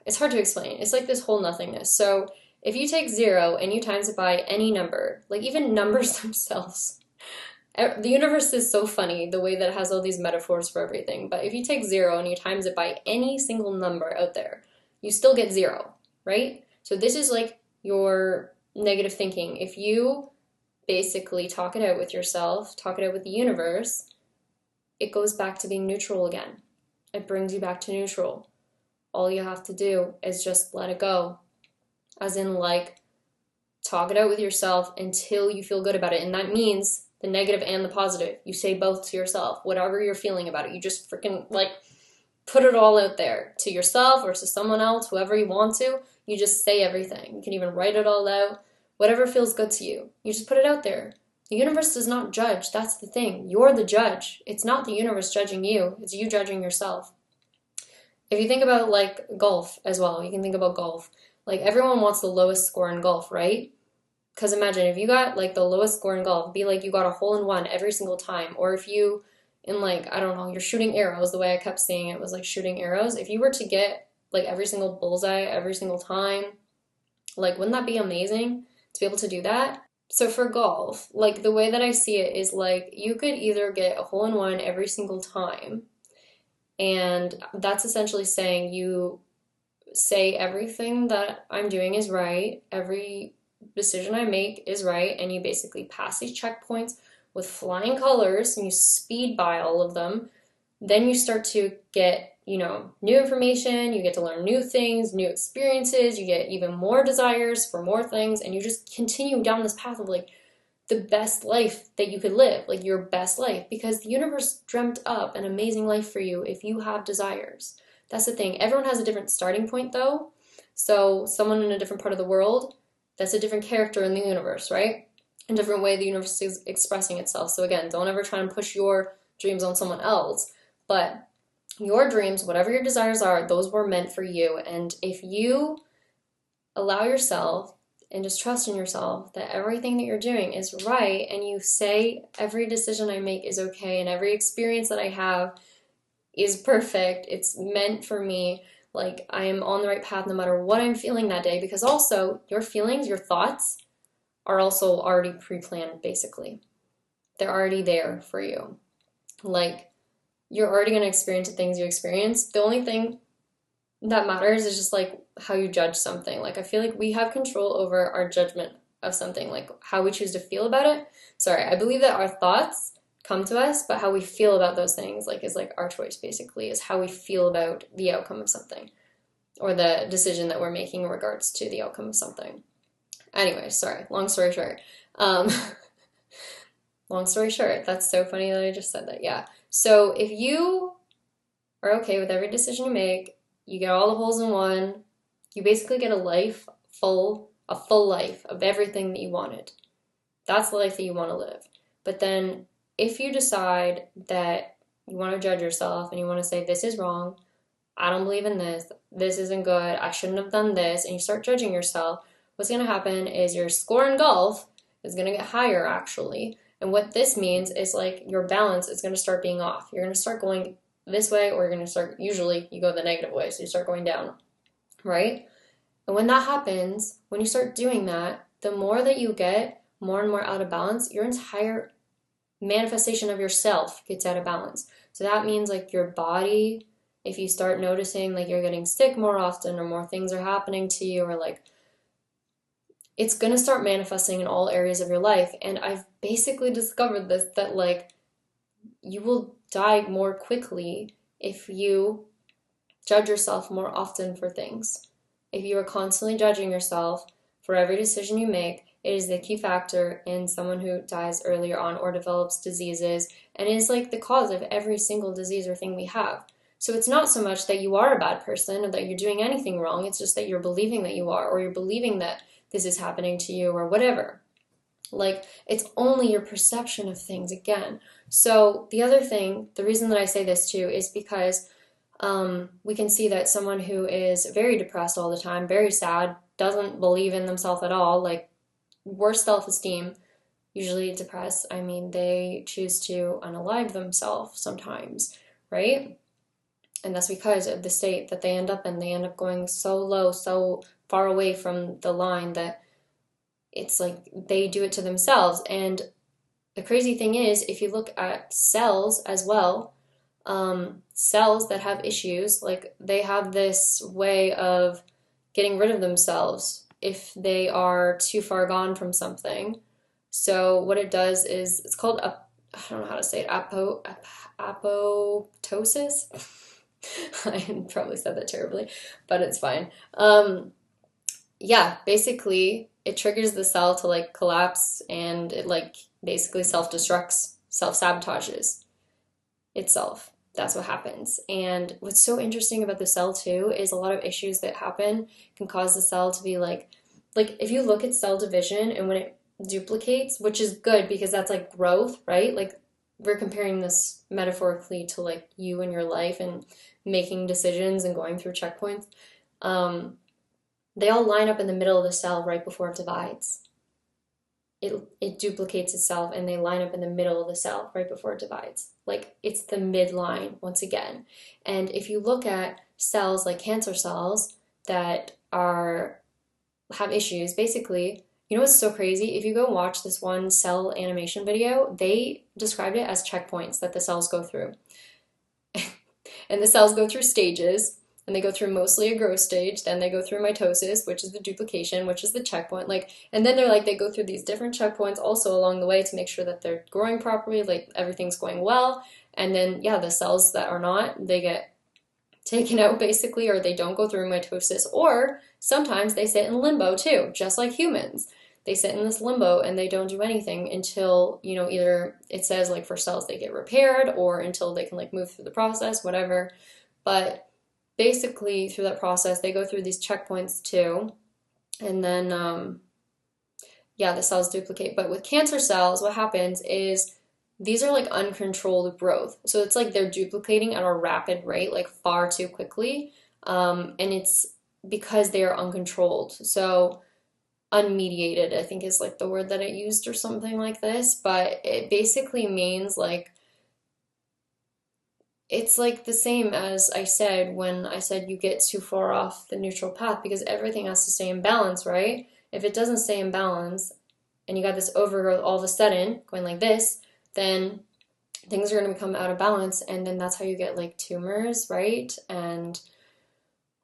Speaker 1: it's hard to explain. It's like this whole nothingness. So if you take 0 and you times it by any number, like even numbers themselves, the universe is so funny the way that it has all these metaphors for everything. But if you take 0 and you times it by any single number out there, you still get 0, right? So this is like your negative thinking. If you basically talk it out with yourself, talk it out with the universe, it goes back to being neutral again. It brings you back to neutral. All you have to do is just let it go. As in, like, talk it out with yourself until you feel good about it. And that means the negative and the positive. You say both to yourself, whatever you're feeling about it. You just freaking, like, put it all out there to yourself or to someone else, whoever you want to. You just say everything. You can even write it all out. Whatever feels good to you. You just put it out there. The universe does not judge. That's the thing. You're the judge. It's not the universe judging you. It's you judging yourself. If you think about like golf as well, you can think about golf. Like everyone wants the lowest score in golf, right? Because imagine if you got like the lowest score in golf, be like you got a hole in one every single time. Or if you, in like, I don't know, you're shooting arrows, the way I kept saying it was like shooting arrows. If you were to get like every single bullseye every single time, like wouldn't that be amazing to be able to do that? So for golf, like the way that I see it is like you could either get a hole in one every single time, and that's essentially saying you say everything that I'm doing is right, every decision I make is right, and you basically pass these checkpoints with flying colors and you speed by all of them. Then you start to get, you know, new information, you get to learn new things, new experiences, you get even more desires for more things, and you just continue down this path of like the best life that you could live, like your best life, because the universe dreamt up an amazing life for you if you have desires. That's the thing. Everyone has a different starting point though. So someone in a different part of the world, that's a different character in the universe, right? A different way the universe is expressing itself. So again, don't ever try and push your dreams on someone else, but your dreams, whatever your desires are, those were meant for you. And if you allow yourself and just trust in yourself that everything that you're doing is right, and you say every decision I make is okay, and every experience that I have is perfect, it's meant for me, like I am on the right path no matter what I'm feeling that day, because also your feelings, your thoughts are also already pre-planned basically. They're already there for you. Like you're already going to experience the things you experience. The only thing that matters is just like how you judge something. Like I feel like we have control over our judgment of something, like how we choose to feel about it. Sorry, I believe that our thoughts come to us, but how we feel about those things like is like our choice basically, is how we feel about the outcome of something or the decision that we're making in regards to the outcome of something. Anyway, sorry, long story short. Long story short, that's so funny that I just said that, yeah. So if you are okay with every decision you make, you get all the holes in one, you basically get a full life of everything that you wanted. That's the life that you want to live. But then if you decide that you want to judge yourself and you want to say, this is wrong, I don't believe in this, this isn't good, I shouldn't have done this, and you start judging yourself, what's going to happen is your score in golf is going to get higher, actually. And what this means is like your balance is going to start being off. You're going to start going this way, or you're going to start, usually you go the negative way, so you start going down, right? And when that happens, when you start doing that, the more that you get more and more out of balance, your entire manifestation of yourself gets out of balance. So that means like your body, if you start noticing like you're getting sick more often, or more things are happening to you, or like it's going to start manifesting in all areas of your life. And I've basically discovered this, that like you will die more quickly if you judge yourself more often for things. If you are constantly judging yourself for every decision you make, it is the key factor in someone who dies earlier on or develops diseases, and is like the cause of every single disease or thing we have. So it's not so much that you are a bad person or that you're doing anything wrong, it's just that you're believing that you are, or you're believing that this is happening to you, or whatever. Like, it's only your perception of things again. So the other thing, the reason that I say this too, is because we can see that someone who is very depressed all the time, very sad, doesn't believe in themselves at all, like worse self-esteem, usually depressed, I mean, they choose to unalive themselves sometimes, right? And that's because of the state that they end up in. They end up going so low, so far away from the line, that it's like they do it to themselves. And the crazy thing is, if you look at cells as well, cells that have issues, like they have this way of getting rid of themselves if they are too far gone from something. So what it does is, it's called, I don't know how to say it, apoptosis. I probably said that terribly, but it's fine. Yeah, basically it triggers the cell to like collapse, and it like basically self-destructs, self-sabotages itself. That's what happens. And what's so interesting about the cell too is a lot of issues that happen can cause the cell to be like if you look at cell division, and when it duplicates, which is good because that's like growth, right? Like, we're comparing this metaphorically to like you and your life and making decisions and going through checkpoints. They all line up in the middle of the cell right before it divides. It duplicates itself, and they line up in the middle of the cell right before it divides. Like, it's the midline once again. And if you look at cells like cancer cells that have issues, basically, you know what's so crazy? If you go watch this one cell animation video, they described it as checkpoints that the cells go through. And the cells go through stages, and they go through mostly a growth stage, then they go through mitosis, which is the duplication, which is the checkpoint, like, and then they go through these different checkpoints also along the way to make sure that they're growing properly, like everything's going well. And then, yeah, the cells that are not, they get taken out basically, or they don't go through mitosis, or sometimes they sit in limbo too, just like humans. They sit in this limbo and they don't do anything until, either it says like for cells they get repaired, or until they can like move through the process, whatever. But basically through that process, they go through these checkpoints too. And then, the cells duplicate. But with cancer cells, what happens is these are like uncontrolled growth. So it's like they're duplicating at a rapid rate, like far too quickly. And it's because they are uncontrolled. So unmediated, I think, is like the word that I used, or something like this. But it basically means like, it's like the same as I said when I said you get too far off the neutral path, because everything has to stay in balance, right? If it doesn't stay in balance and you got this overgrowth all of a sudden going like this, then things are going to become out of balance, and then that's how you get like tumors, right? And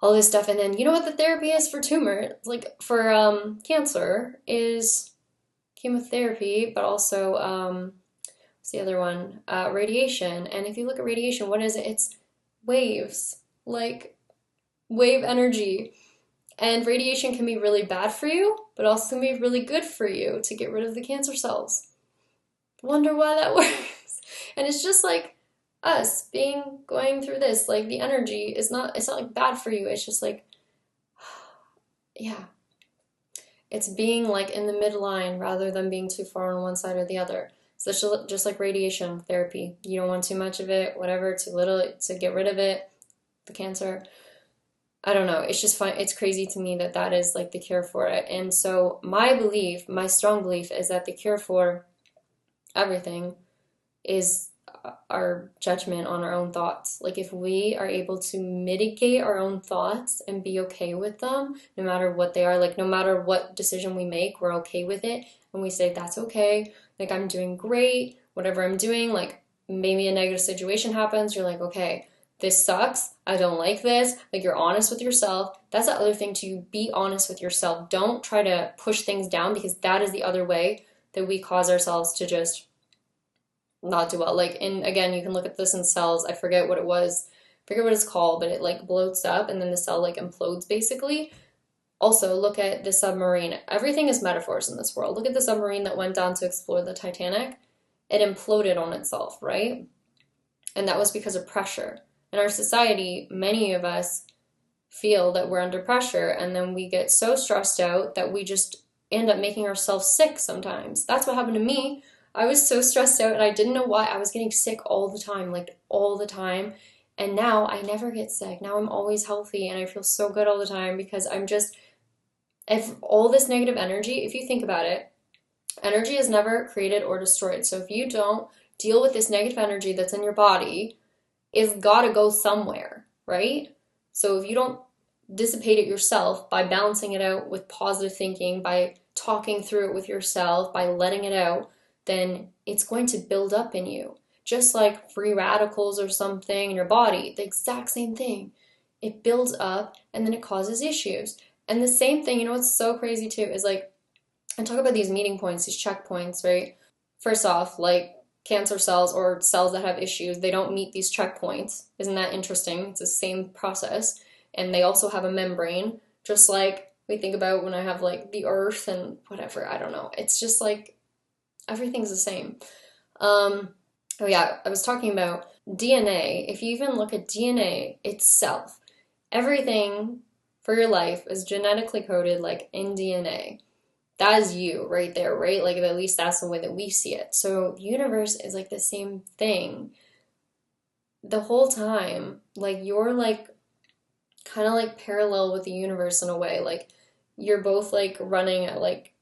Speaker 1: all this stuff. And then you know what the therapy is for tumor? Like for cancer is chemotherapy, but also what's the other one? Radiation. And if you look at radiation, what is it? It's waves, like wave energy. And radiation can be really bad for you, but also can be really good for you to get rid of the cancer cells. Wonder why that works. And it's just like us going through this, like the energy it's not like bad for you. It's just like, yeah, it's being like in the midline rather than being too far on one side or the other. So just like radiation therapy. You don't want too much of it, whatever, too little to get rid of it, the cancer. I don't know. It's just fun. It's crazy to me that that is like the cure for it. And so my belief, my strong belief is that the cure for everything is our judgment on our own thoughts. Like if we are able to mitigate our own thoughts and be okay with them, no matter what they are, like no matter what decision we make, we're okay with it. And we say, that's okay. Like I'm doing great, whatever I'm doing, like maybe a negative situation happens. You're like, okay, this sucks. I don't like this. Like you're honest with yourself. That's the other thing too. Be honest with yourself. Don't try to push things down, because that is the other way that we cause ourselves to just not do well. Like, and again, you can look at this in cells. I forget what it was, forget what it's called, but it like bloats up and then the cell like implodes basically. Also, look at the submarine. Everything is metaphors in this world. Look at the submarine that went down to explore the Titanic. It imploded on itself, right? And that was because of pressure. In our society, many of us feel that we're under pressure, and then we get so stressed out that we just end up making ourselves sick sometimes. That's what happened to me. I was so stressed out and I didn't know why. I was getting sick all the time, like all the time. And now I never get sick. Now I'm always healthy and I feel so good all the time, because I'm just, if all this negative energy, if you think about it, energy is never created or destroyed. So if you don't deal with this negative energy that's in your body, it's got to go somewhere, right? So if you don't dissipate it yourself by balancing it out with positive thinking, by talking through it with yourself, by letting it out, then it's going to build up in you. Just like free radicals or something in your body, the exact same thing. It builds up and then it causes issues. And the same thing, you know what's so crazy too, is like, I talk about these meeting points, these checkpoints, right? First off, like cancer cells or cells that have issues, they don't meet these checkpoints. Isn't that interesting? It's the same process. And they also have a membrane, just like we think about when I have like the earth and whatever, I don't know. It's just like everything's the same. Oh yeah, I was talking about DNA. If you even look at DNA itself, everything for your life is genetically coded like in DNA. That is you right there, right? Like at least that's the way that we see it. So the universe is like the same thing the whole time. Like you're like kind of like parallel with the universe in a way. Like you're both like running at like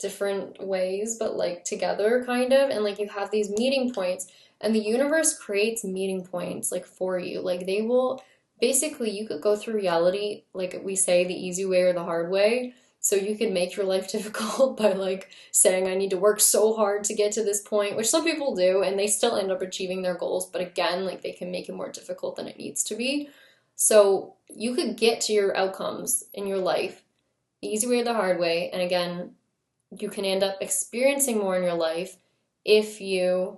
Speaker 1: different ways, but like together kind of. And like you have these meeting points, and the universe creates meeting points like for you. Like they will basically, you could go through reality, like we say, the easy way or the hard way. So you can make your life difficult by like saying, I need to work so hard to get to this point, which some people do, and they still end up achieving their goals. But again, like they can make it more difficult than it needs to be. So you could get to your outcomes in your life the easy way or the hard way. And again, you can end up experiencing more in your life if you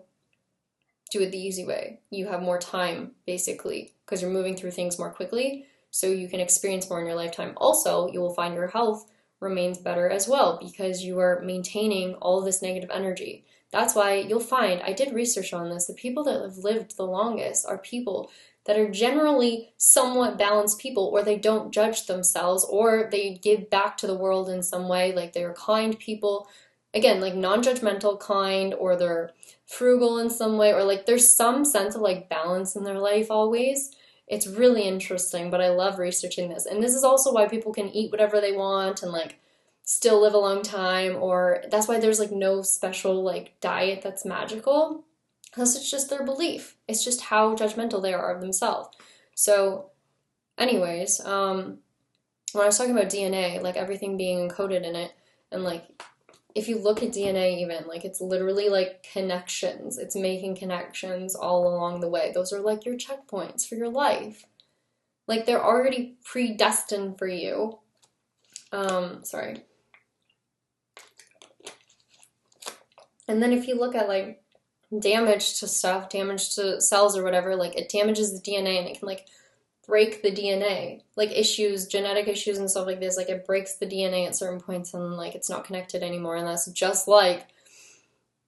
Speaker 1: do it the easy way. You have more time, basically, because you're moving through things more quickly, so you can experience more in your lifetime. Also, you will find your health remains better as well, because you are maintaining all this negative energy. That's why you'll find, I did research on this, the people that have lived the longest are people that are generally somewhat balanced people, or they don't judge themselves, or they give back to the world in some way, like they're kind people. Again, like non-judgmental, kind, or they're frugal in some way, or like there's some sense of like balance in their life always. It's really interesting, but I love researching this. And this is also why people can eat whatever they want and like still live a long time, or that's why there's like no special like diet that's magical, because it's just their belief. It's just how judgmental they are of themselves. So anyways, when I was talking about DNA, like everything being encoded in it, and like if you look at DNA even, like it's literally like connections. It's making connections all along the way. Those are like your checkpoints for your life. Like they're already predestined for you. Sorry. And then if you look at like damage to stuff, damage to cells or whatever, like it damages the DNA and it can like break the DNA, like issues, genetic issues and stuff like this, like it breaks the DNA at certain points and like it's not connected anymore. And that's just like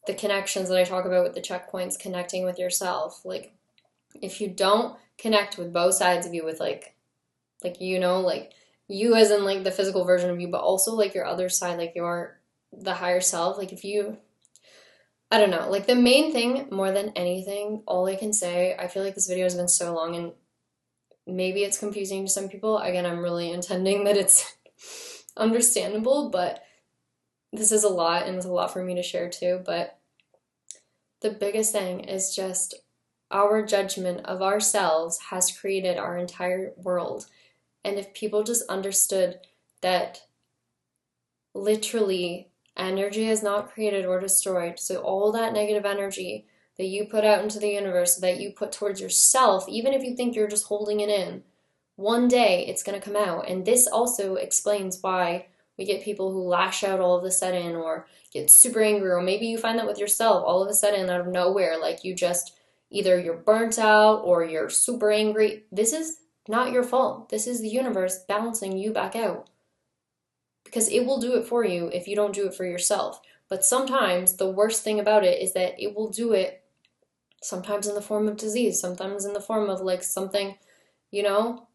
Speaker 1: the connections that I talk about with the checkpoints, connecting with yourself. Like if you don't connect with both sides of you, with like you know, like you as in like the physical version of you, but also like your other side, like your the higher self, like if you, I don't know, like the main thing more than anything, all I can say, I feel like this video has been so long and maybe it's confusing to some people. Again, I'm really intending that it's understandable, but this is a lot and it's a lot for me to share too. But the biggest thing is just our judgment of ourselves has created our entire world. And if people just understood that literally energy is not created or destroyed, so all that negative energy that you put out into the universe, that you put towards yourself, even if you think you're just holding it in, one day it's going to come out. And this also explains why we get people who lash out all of a sudden or get super angry, or maybe you find that with yourself all of a sudden out of nowhere, like you just either you're burnt out or you're super angry. This is not your fault. This is the universe balancing you back out, because it will do it for you if you don't do it for yourself. But sometimes the worst thing about it is that it will do it sometimes in the form of disease, sometimes in the form of like something, you know,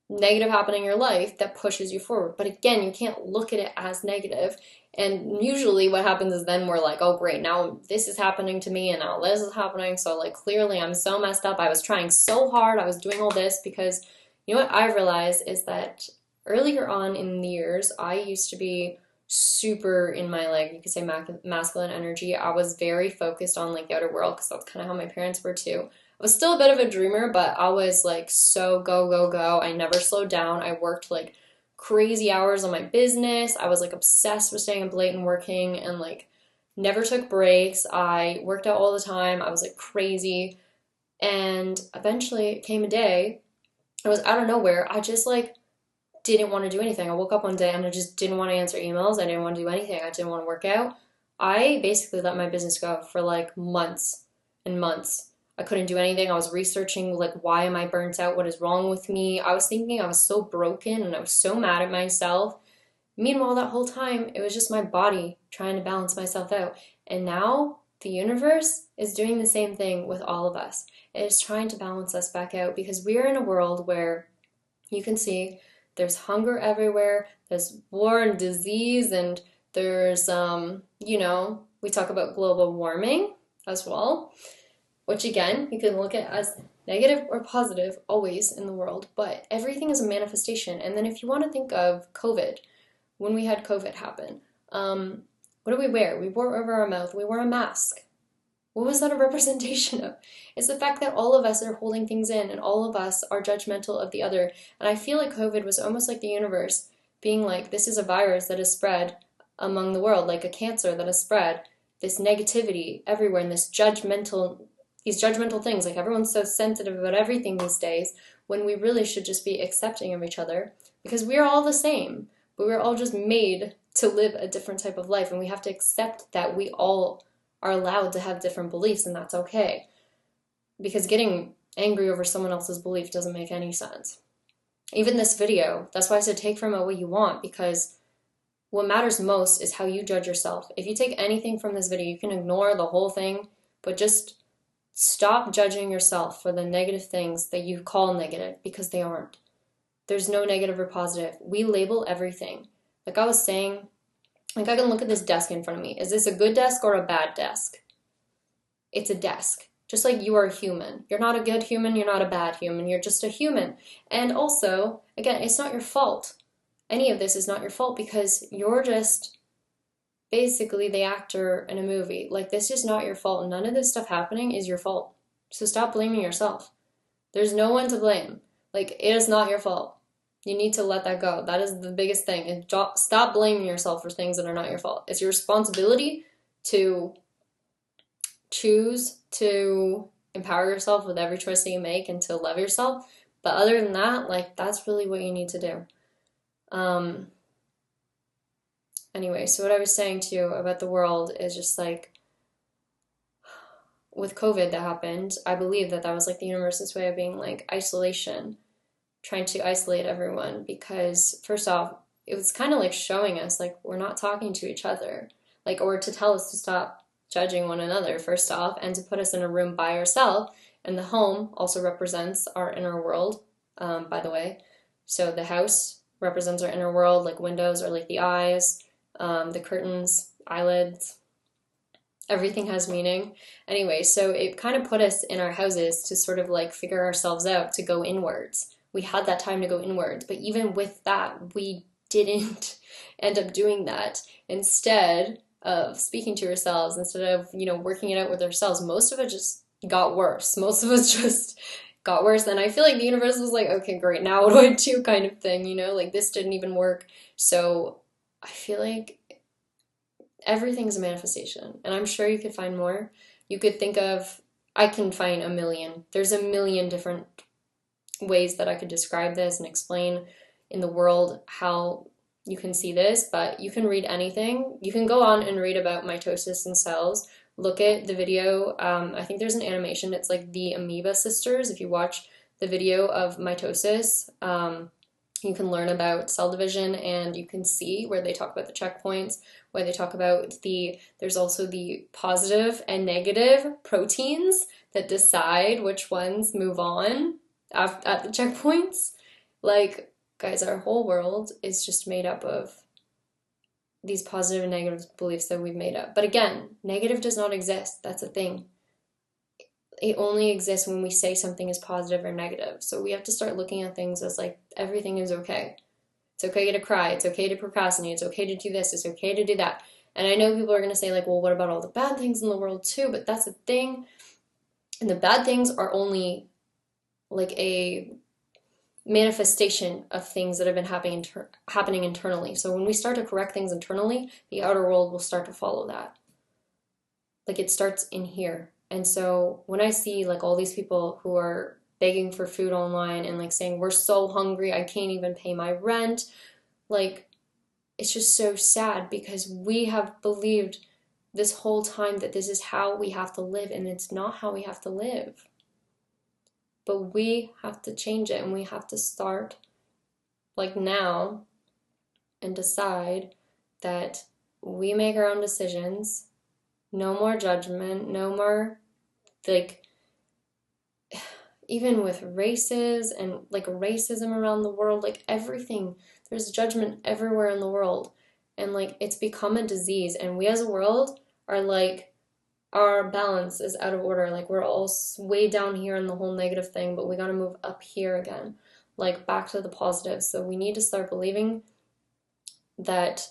Speaker 1: negative happening in your life that pushes you forward. But again, you can't look at it as negative. And usually what happens is then we're like, oh great, now this is happening to me and now this is happening. So like clearly I'm so messed up. I was trying so hard. I was doing all this because you know what I realized is that earlier on in the years, I used to be super in my, like, you could say masculine energy. I was very focused on like the outer world because that's kind of how my parents were too. I was still a bit of a dreamer, but I was like so go, go, go. I never slowed down. I worked like crazy hours on my business. I was like obsessed with staying up late and working and like never took breaks. I worked out all the time. I was like crazy. And eventually came a day, it was out of nowhere. I just like didn't want to do anything. I woke up one day and I just didn't want to answer emails. I didn't want to do anything. I didn't want to work out. I basically let my business go for like months and months. I couldn't do anything. I was researching like why am I burnt out? What is wrong with me? I was thinking I was so broken and I was so mad at myself. Meanwhile, that whole time it was just my body trying to balance myself out. And now the universe is doing the same thing with all of us. It is trying to balance us back out because we are in a world where you can see there's hunger everywhere, there's war and disease, and there's, we talk about global warming as well, which again, you can look at as negative or positive always in the world, but everything is a manifestation. And then if you want to think of COVID, when we had COVID happen, what do we wear? We wore over our mouth, we wore a mask. What was that a representation of? It's the fact that all of us are holding things in and all of us are judgmental of the other. And I feel like COVID was almost like the universe being like, this is a virus that is spread among the world, like a cancer that has spread, this negativity everywhere and these judgmental things. Like everyone's so sensitive about everything these days when we really should just be accepting of each other because we're all the same, but we're all just made to live a different type of life. And we have to accept that we all are allowed to have different beliefs, and that's okay. Because getting angry over someone else's belief doesn't make any sense. Even this video, that's why I said take from it what you want, because what matters most is how you judge yourself. If you take anything from this video, you can ignore the whole thing, but just stop judging yourself for the negative things that you call negative, because they aren't. There's no negative or positive. We label everything. Like I was saying, like I can look at this desk in front of me. Is this a good desk or a bad desk? It's a desk. Just like you are a human. You're not a good human, you're not a bad human, you're just a human. And also, again, it's not your fault. Any of this is not your fault because you're just basically the actor in a movie. Like this is not your fault. None of this stuff happening is your fault. So stop blaming yourself. There's no one to blame. Like it is not your fault. You need to let that go. That is the biggest thing. And stop blaming yourself for things that are not your fault. It's your responsibility to choose to empower yourself with every choice that you make and to love yourself. But other than that, like that's really what you need to do. Anyway, so what I was saying to you about the world is just like with COVID that happened, I believe that was like the universe's way of being like isolation, trying to isolate everyone because first off, it was kind of like showing us like we're not talking to each other, like, or to tell us to stop judging one another first off and to put us in a room by ourselves. And the home also represents our inner world, by the way. So the house represents our inner world, like windows are like the eyes, the curtains, eyelids, Everything has meaning. Anyway, so it kind of put us in our houses to sort of like figure ourselves out, to go inwards. We had that time to go inwards, but even with that, we didn't end up doing that. Instead of speaking to ourselves, instead of, working it out with ourselves, most of it just got worse. Most of us just got worse. And I feel like the universe was like, okay, great, now what do I do kind of thing, like this didn't even work. So I feel like everything's a manifestation, and I'm sure you could find more. You could think of, I can find a million. There's a million different ways that I could describe this and explain in the world how you can see this, but you can read anything. You can go on and read about mitosis and cells. Look at the video. I think there's an animation. It's like the Amoeba Sisters. If you watch the video of mitosis, you can learn about cell division, and you can see where they talk about the checkpoints, where they talk about there's also the positive and negative proteins that decide which ones move on at the checkpoints. Like, guys, our whole world is just made up of these positive and negative beliefs that we've made up. But again, negative does not exist. That's a thing. It only exists when we say something is positive or negative. So we have to start looking at things as like, everything is okay. It's okay to cry. It's okay to procrastinate. It's okay to do this. It's okay to do that. And I know people are going to say like, well, what about all the bad things in the world too? But that's the thing. And the bad things are only like a manifestation of things that have been happening internally. So when we start to correct things internally, the outer world will start to follow that. Like, it starts in here. And so when I see like all these people who are begging for food online and like saying, we're so hungry, I can't even pay my rent, like, it's just so sad, because we have believed this whole time that this is how we have to live, and it's not how we have to live. But we have to change it, and we have to start like now and decide that we make our own decisions. No more judgment, no more, like, even with races and like racism around the world, like everything, there's judgment everywhere in the world. And like, it's become a disease, and we as a world are like, our balance is out of order. Like, we're all way down here in the whole negative thing, but we got to move up here again, like back to the positive. So we need to start believing that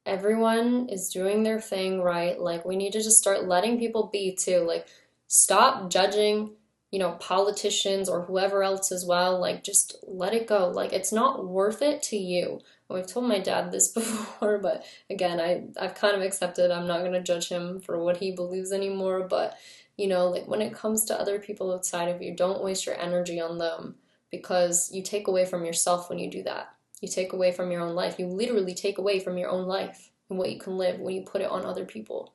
Speaker 1: everyone is doing their thing right. Like, we need to just start letting people be too. Like, stop judging, politicians or whoever else as well. Like, just let it go. Like, it's not worth it to you. I've told my dad this before, but again, I've kind of accepted. I'm not going to judge him for what he believes anymore. But, like, when it comes to other people outside of you, don't waste your energy on them, because you take away from yourself when you do that. You take away from your own life. You literally take away from your own life and what you can live when you put it on other people.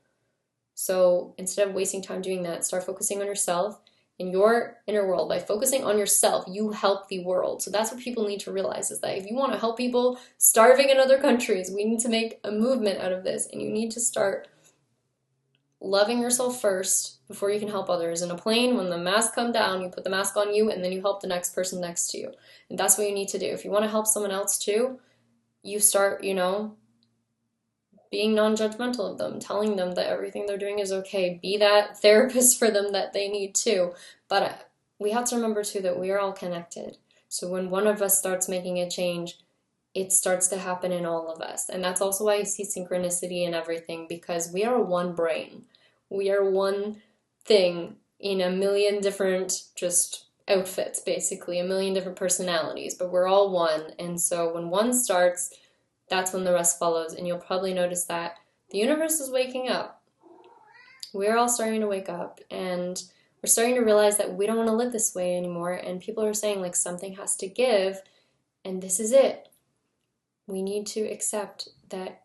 Speaker 1: So instead of wasting time doing that, start focusing on yourself in your inner world. By focusing on yourself, you help the world. So that's what people need to realize, is that if you want to help people starving in other countries, we need to make a movement out of this, and you need to start loving yourself first before you can help others. In a plane, when the masks come down, you put the mask on you, and then you help the next person next to you. And that's what you need to do. If you want to help someone else too, you start, being non-judgmental of them, telling them that everything they're doing is okay. Be that therapist for them that they need too. But we have to remember too that we are all connected. So when one of us starts making a change, it starts to happen in all of us. And that's also why you see synchronicity in everything, because we are one brain. We are one thing in a million different just outfits, basically, a million different personalities, but we're all one. And so when one starts, that's when the rest follows. And you'll probably notice that the universe is waking up. We're all starting to wake up, and we're starting to realize that we don't want to live this way anymore. And people are saying like, something has to give, and this is it. We need to accept that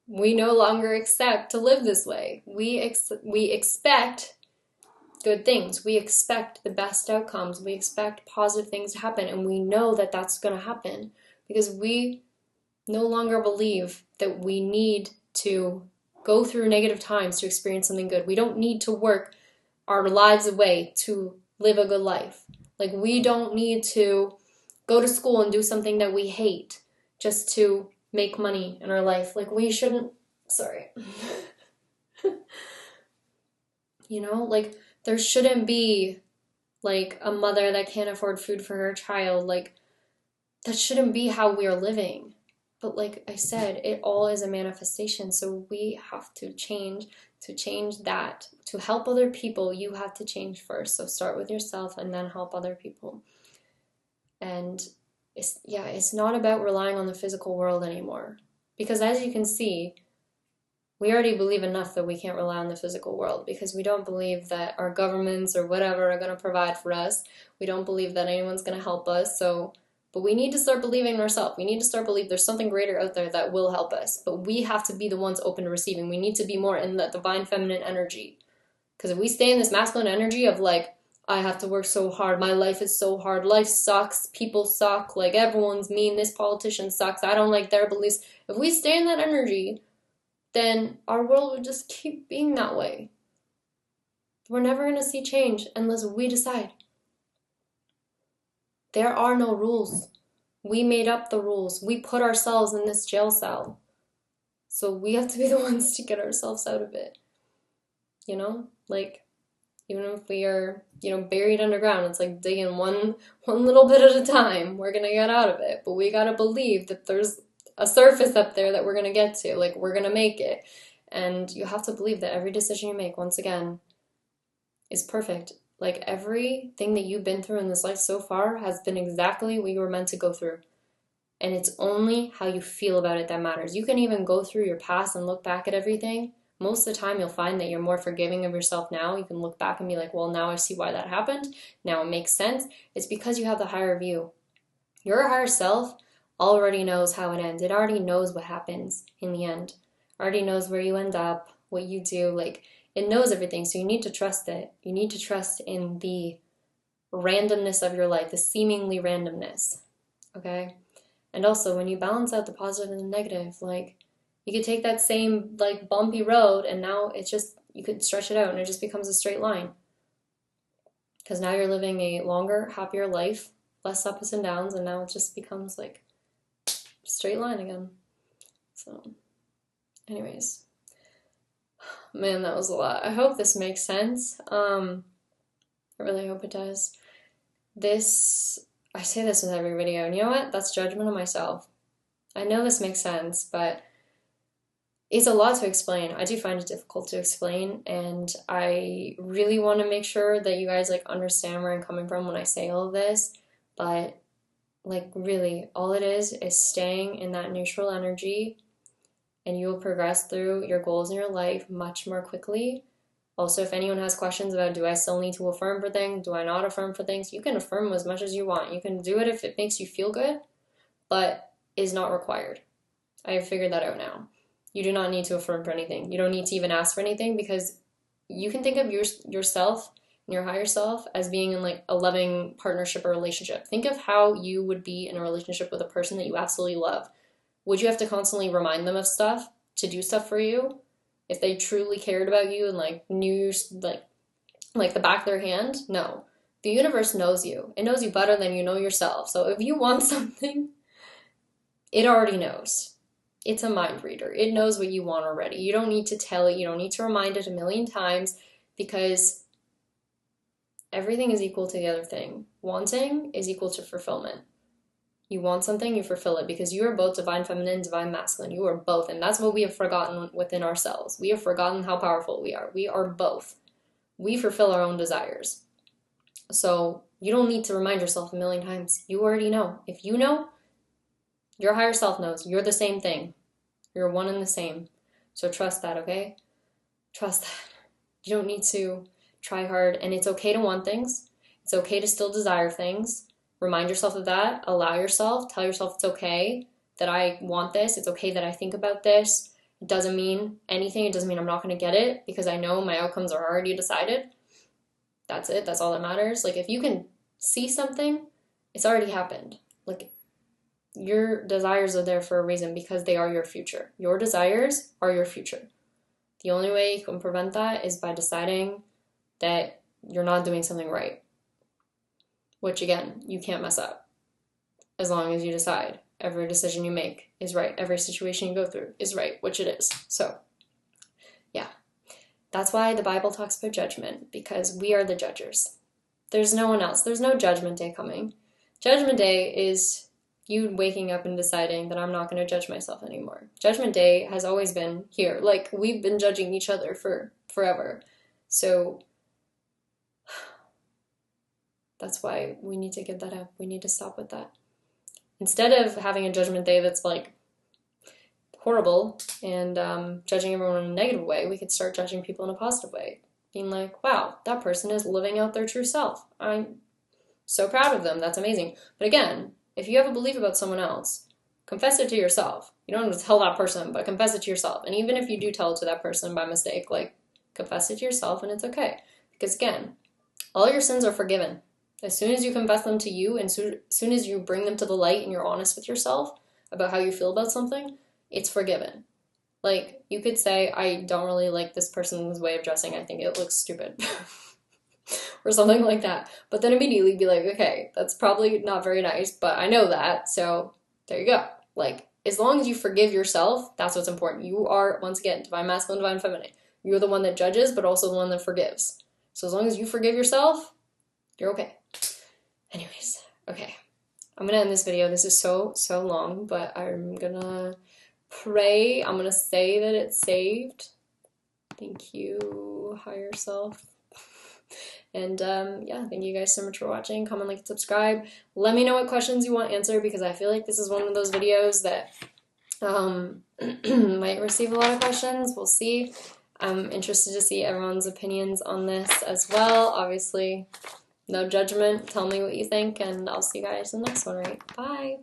Speaker 1: we no longer accept to live this way. We expect good things. We expect the best outcomes. We expect positive things to happen, and we know that that's going to happen, because we no longer believe that we need to go through negative times to experience something good. We don't need to work our lives away to live a good life. Like, we don't need to go to school and do something that we hate just to make money in our life. Like, we shouldn't, sorry. You know, like there shouldn't be like a mother that can't afford food for her child. Like that shouldn't be how we are living. But like I said, it all is a manifestation. So we have to change that. To help other people, you have to change first. So start with yourself and then help other people. And it's not about relying on the physical world anymore. Because as you can see, we already believe enough that we can't rely on the physical world, because we don't believe that our governments or whatever are going to provide for us. We don't believe that anyone's going to help us. But we need to start believing in ourselves. We need to start believing there's something greater out there that will help us. But we have to be the ones open to receiving. We need to be more in the divine feminine energy. Because if we stay in this masculine energy of like, I have to work so hard, my life is so hard, life sucks, people suck, like everyone's mean, this politician sucks, I don't like their beliefs. If we stay in that energy, then our world would just keep being that way. We're never going to see change unless we decide. There are no rules. We made up the rules. We put ourselves in this jail cell. So we have to be the ones to get ourselves out of it. You know? Like, even if we are, buried underground, it's like digging one little bit at a time. We're going to get out of it. But we got to believe that there's a surface up there that we're going to get to. Like, we're going to make it. And you have to believe that every decision you make, once again, is perfect. Like, everything that you've been through in this life so far has been exactly what you were meant to go through. And it's only how you feel about it that matters. You can even go through your past and look back at everything. Most of the time, you'll find that you're more forgiving of yourself now. You can look back and be like, well, now I see why that happened. Now it makes sense. It's because you have the higher view. Your higher self already knows how it ends. It already knows what happens in the end. It already knows where you end up, what you do. Like, it knows everything, so you need to trust it. You need to trust in the randomness of your life, the seemingly randomness, okay? And also, when you balance out the positive and the negative, like, you could take that same, like, bumpy road, and now it's just, you could stretch it out, and it just becomes a straight line. Because now you're living a longer, happier life, less ups and downs, and now it just becomes, like, straight line again. So, anyways. Man, that was a lot. I hope this makes sense. I really hope it does. I say this with every video, and you know what? That's judgment of myself. I know this makes sense, but it's a lot to explain. I do find it difficult to explain, and I really want to make sure that you guys like understand where I'm coming from when I say all of this. But like, really, all it is staying in that neutral energy, and you will progress through your goals in your life much more quickly. Also, if anyone has questions about, do I still need to affirm for things? Do I not affirm for things? You can affirm as much as you want. You can do it if it makes you feel good, but is not required. I have figured that out now. You do not need to affirm for anything. You don't need to even ask for anything, because you can think of yourself and your higher self as being in like a loving partnership or relationship. Think of how you would be in a relationship with a person that you absolutely love. Would you have to constantly remind them of stuff to do stuff for you? If they truly cared about you and like knew you like the back of their hand? No. The universe knows you. It knows you better than you know yourself. So if you want something, it already knows. It's a mind reader. It knows what you want already. You don't need to tell it. You don't need to remind it a million times, because everything is equal to the other thing. Wanting is equal to fulfillment. You want something, you fulfill it, because you are both divine feminine, divine masculine. You are both, and that's what we have forgotten within ourselves. We have forgotten how powerful we are. We are both. We fulfill our own desires. So you don't need to remind yourself a million times. You already know. If you know, your higher self knows. You're the same thing. You're one and the same. So trust that, okay? Trust that. You don't need to try hard, and it's okay to want things. It's okay to still desire things. Remind yourself of that. Allow yourself. Tell yourself it's okay that I want this. It's okay that I think about this. It doesn't mean anything. It doesn't mean I'm not going to get it, because I know my outcomes are already decided. That's it. That's all that matters. Like, if you can see something, it's already happened. Like, your desires are there for a reason, because they are your future. Your desires are your future. The only way you can prevent that is by deciding that you're not doing something right. Which, again, you can't mess up. As long as you decide. Every decision you make is right. Every situation you go through is right, which it is. So, yeah. That's why the Bible talks about judgment, because we are the judges. There's no one else. There's no judgment day coming. Judgment day is you waking up and deciding that I'm not going to judge myself anymore. Judgment day has always been here. Like, we've been judging each other for forever. So that's why we need to give that up. We need to stop with that. Instead of having a judgment day that's like horrible and judging everyone in a negative way, we could start judging people in a positive way. Being like, wow, that person is living out their true self. I'm so proud of them. That's amazing. But again, if you have a belief about someone else, confess it to yourself. You don't have to tell that person, but confess it to yourself. And even if you do tell it to that person by mistake, like, confess it to yourself and it's okay. Because again, all your sins are forgiven. As soon as you confess them to you, and as soon as you bring them to the light and you're honest with yourself about how you feel about something, it's forgiven. Like, you could say, I don't really like this person's way of dressing. I think it looks stupid. Or something like that. But then immediately be like, okay, that's probably not very nice, but I know that, so there you go. Like, as long as you forgive yourself, that's what's important. You are, once again, divine masculine, divine feminine. You're the one that judges, but also the one that forgives. So as long as you forgive yourself, you're okay. Anyways, okay. I'm gonna end this video. This is so long, but I'm gonna pray. I'm gonna say that it's saved. Thank you, higher self. And yeah, thank you guys so much for watching. Comment, like, and subscribe. Let me know what questions you want answered, because I feel like this is one of those videos that might receive a lot of questions. We'll see. I'm interested to see everyone's opinions on this as well. Obviously, no judgment. Tell me what you think, and I'll see you guys in the next one, right? Bye!